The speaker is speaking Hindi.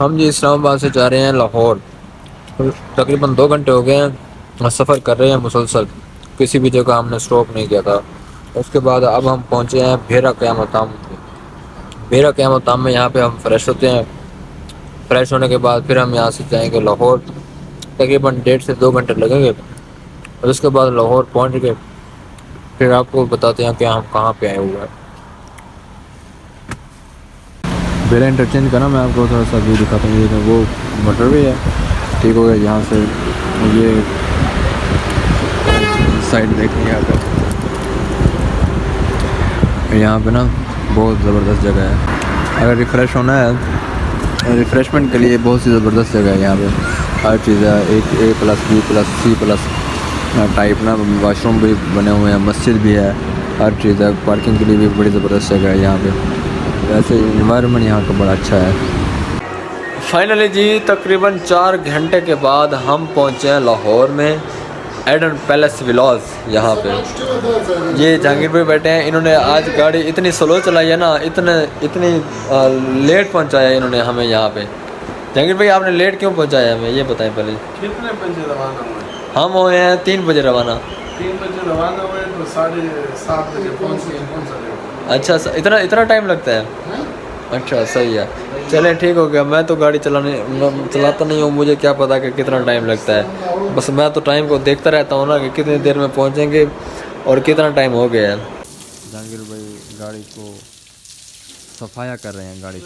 हम जी इस्लामाबाद से जा रहे हैं लाहौर। तकरीबन 2 घंटे हो गए हैं सफ़र कर रहे हैं मुसलसल, किसी भी जगह हमने स्टॉप नहीं किया था। उसके बाद अब हम पहुँचे हैं भेरा क़यामताम। भेरा क़यामताम में यहाँ पे हम फ्रेश होते हैं। फ्रेश होने के बाद फिर हम यहाँ से जाएंगे लाहौर। तकरीबन 1.5 से 2 घंटे लगेंगे और उसके बाद लाहौर पहुँच के फिर आपको बताते हैं कि हम कहाँ पे आए हुए हैं। भेरा इंटरचेंज का ना मैं आपको थोड़ा सा व्यू दिखाता हूँ। ये तो वो मोटरवे है, ठीक हो गया। यहाँ से ये साइड देखिए यहाँ पे ना बहुत ज़बरदस्त जगह है। अगर रिफ़्रेश होना है, रिफ़्रेशमेंट के लिए बहुत सी ज़बरदस्त जगह है यहाँ पे। हर चीज़ है, एक A+B+C+ टाइप ना वाशरूम भी बने हुए हैं, मस्जिद भी है, हर चीज़ है। पार्किंग के लिए भी बड़ी ज़बरदस्त जगह है यहाँ पे। वैसे इन्वायरमेंट यहाँ का बड़ा अच्छा है। फाइनली जी तकरीबन 4 घंटे के बाद हम पहुँचे हैं लाहौर में एडन पैलेस विलाज। यहाँ पे ये जहांगीर भाई बैठे हैं। इन्होंने आज गाड़ी इतनी स्लो चलाई है ना, इतनी लेट पहुँचाया इन्होंने हमें यहाँ पे। जहांगीर भाई आपने लेट क्यों पहुँचाया हमें, ये बताएं पहले। कितने बजे रवाना हुए? हम हुए हैं 3 बजे रवाना। 3 बजे रवाना हुए तो 7:30 बजे पहुँच। अच्छा, इतना इतना टाइम लगता है? अच्छा सही है, चलें ठीक हो गया। मैं तो गाड़ी चलाता नहीं हूँ, मुझे क्या पता कि कितना टाइम लगता है। बस मैं तो टाइम को देखता रहता हूँ ना कि कितनी देर में पहुँचेंगे और कितना टाइम हो गया है। जहांगीर भाई गाड़ी को सफाया कर रहे हैं गाड़ी